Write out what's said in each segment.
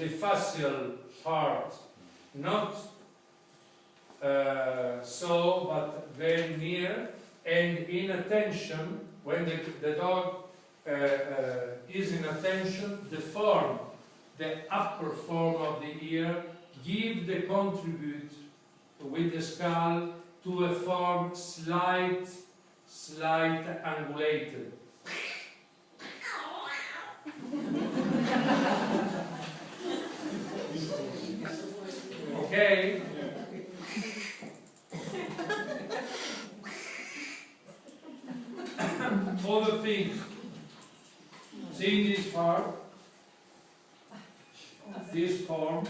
the facial part, not so, but very near, and in attention, when the dog is in attention, the form, the upper form of the ear, give the contribute with the skull to a form slight angulated. Okay? Other things. See this part? This form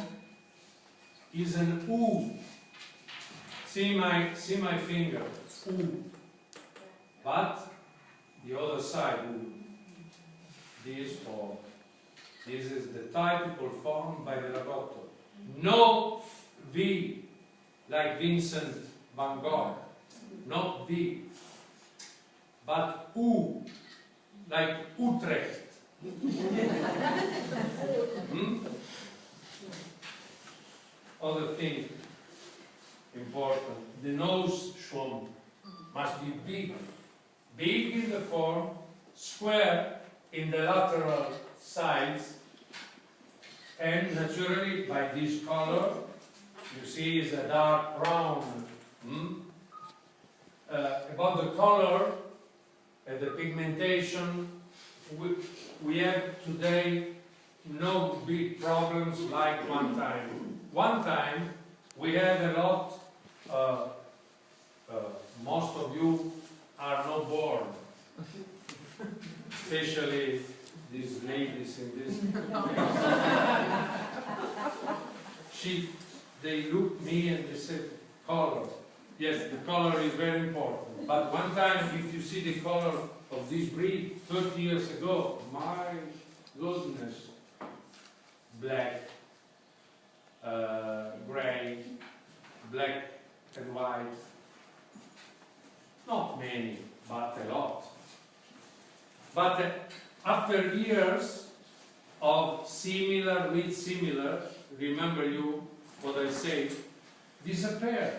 is an U. See my finger. U. But the other side, U. This form. This is the typical form by the Lagotto. No V, like Vincent van Gogh. Not V. But U, like Utrecht. Other thing important, the nose schwung must be big. Big in the form, square in the lateral sides, and naturally by this color, you see is a dark brown. About the color, the pigmentation, we have today no big problems like one time. One time we had a lot, most of you are not born, especially these ladies in this. They looked at me and they said, color. Yes, the color is very important. But one time, if you see the color of this breed 30 years ago, my goodness, black, gray, black and white, not many, but a lot. But after years of similar with similar, remember you what I say, disappeared.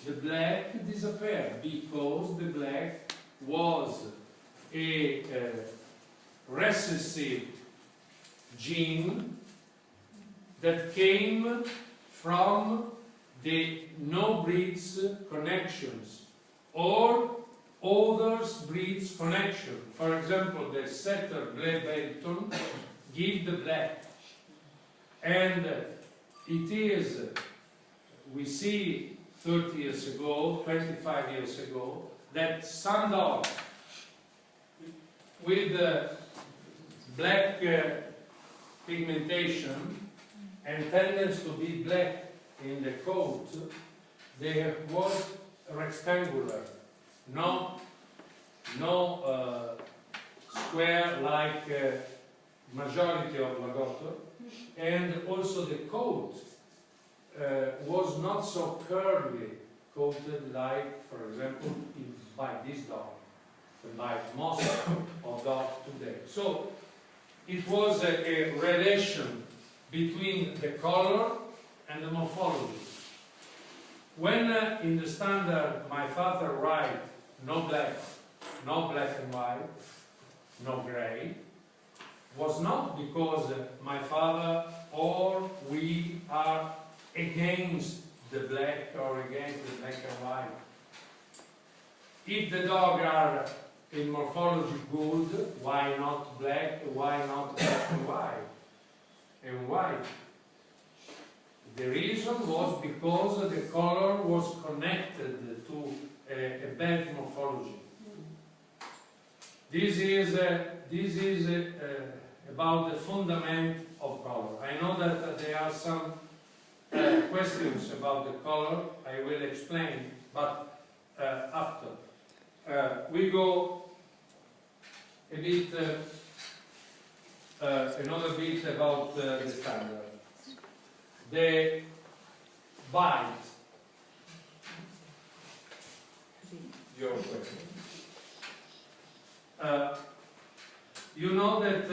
The black disappeared because the black was a recessive gene that came from the no breeds connections or others breeds connection. For example, the setter Gleberton give the black, and it is, we see 30 years ago, 25 years ago, that some dogs with black pigmentation and tendency to be black in the coat, they was rectangular, no square like majority of Lagotto, and also the coat was not so curly coated like, for example, by this dog, and by most of dogs today. So it was a relation between the color and the morphology. When in the standard my father write no black and white, no gray, was not because my father or we are against the black or against the black and white. If the dog are in morphology good, why not black? Why not black and white? And white. The reason was because the color was connected to a bad morphology. This is about the fundament of color. I know that there are some questions about the color. I will explain, but after. We go a bit, another bit about the standard. The bite. Your question. You know that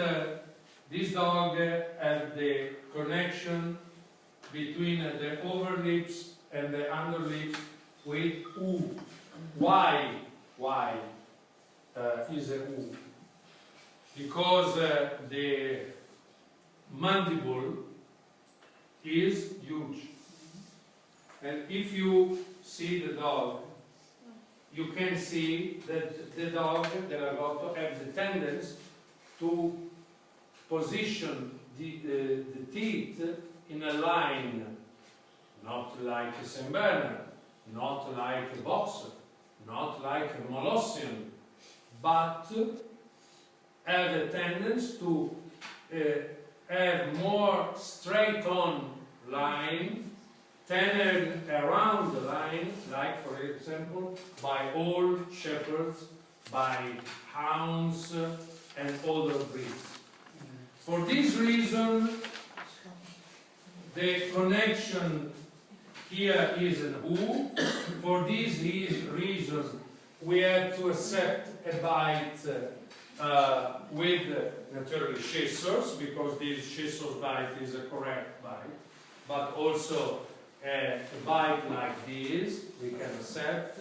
This dog has the connection between the overlips and the underlips with U. Why? Why is a U? Because the mandible is huge. And if you see the dog, you can see that the dog, the Lagotto, has the tendency to position the teeth in a line, not like a Saint Bernard, not like a boxer, not like a Molossian, but have a tendency to have more straight-on line, tended around the line, like for example by all shepherds, by hounds and other breeds. For this reason, the connection here is an U. For this reason, we have to accept a bite with naturally chasseurs, because this chasseurs bite is a correct bite, but also a bite like this we can accept.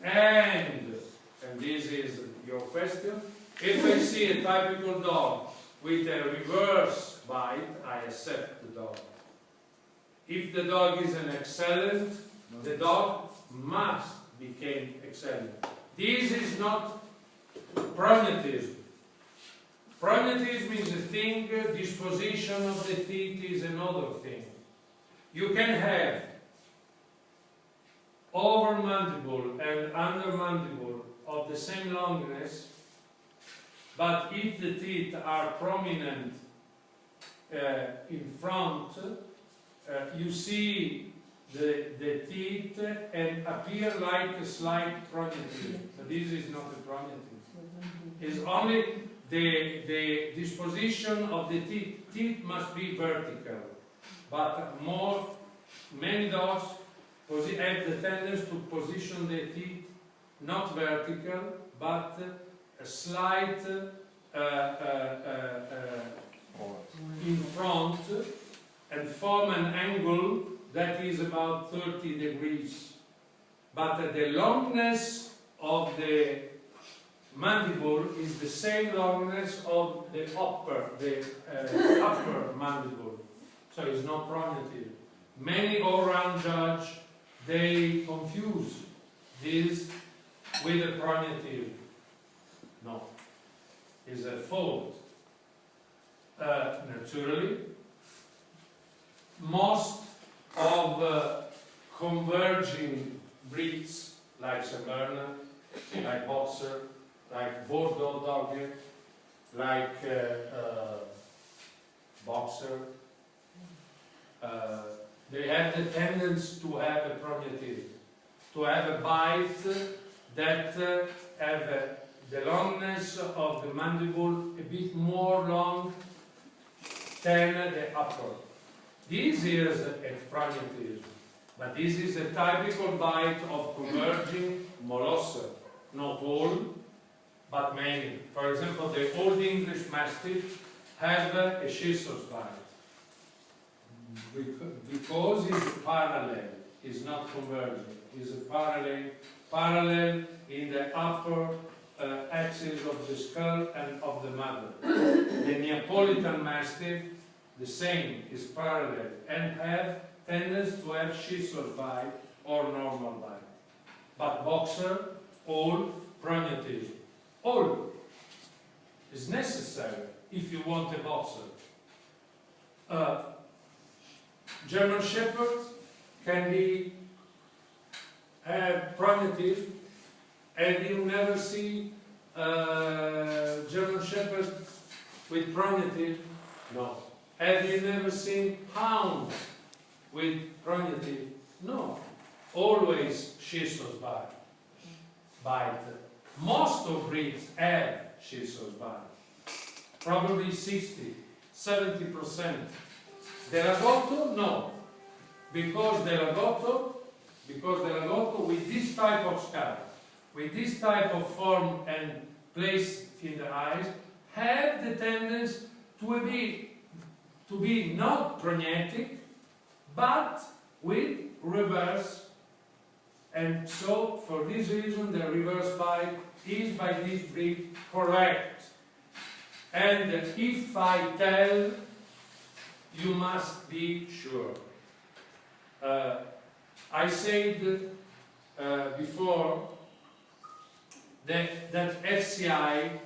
And this is your question, if I see a typical dog with a reverse bite, I accept the dog. If the dog is an excellent, the dog must become excellent. This is not prognatism. Prognatism is a thing, disposition of the teeth is another thing. You can have over mandible and under mandible of the same longness, but if the teeth are prominent in front, you see the teeth and appear like a slight prognatism. But this is not a prognatism. It's only the disposition of the teeth. Teeth must be vertical, but many dogs have the tendency to position the teeth not vertical, but a slight in front, and form an angle that is about 30 degrees. But the longness of the mandible is the same longness of the upper mandible. So it's not prognative. Many all-round judge, they confuse this with a prognative. No, it's a fault. Naturally, most of converging breeds, like Saint Bernard, like Boxer, like Bordeaux Dog, like Boxer, they have the tendency to have a prognative, to have a bite that have the longness of the mandible a bit more long than the upper. This is a prognatism, but this is a typical bite of converging molosser. Not all, but many. For example, the Old English Mastiff have a chasseurs bite, because it's parallel, it's not converging, it's a parallel in the upper axis of the skull and of the mother. The Neapolitan Mastiff, the same, is parallel and have tendency to have chasseurs bite or normal bite. But Boxer, all prognative. All is necessary if you want a Boxer. German Shepherds can be prognative. Have you never seen German Shepherd with prognative? No. Have you never seen hounds with prognative? No. Always chasseurs bite. Most of breeds have chasseurs bite. Probably 60, 70%. The Lagotto, no. Because the Lagotto with this type of skull, with this type of form and place in the eyes, have the tendency to be not prognatic, but with reverse. And so, for this reason, the reverse bite is by this breed correct. And if I tell, you must be sure. I said before that FCI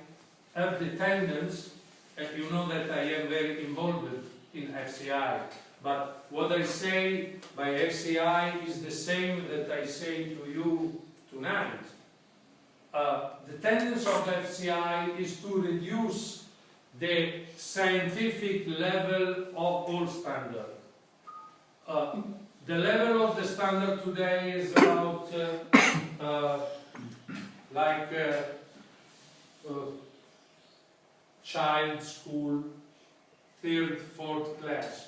have the tendency, and you know that I am very involved in FCI, but what I say by FCI is the same that I say to you tonight. The tendency of FCI is to reduce the scientific level of all standard. The level of the standard today is about child school, 3rd, 4th class.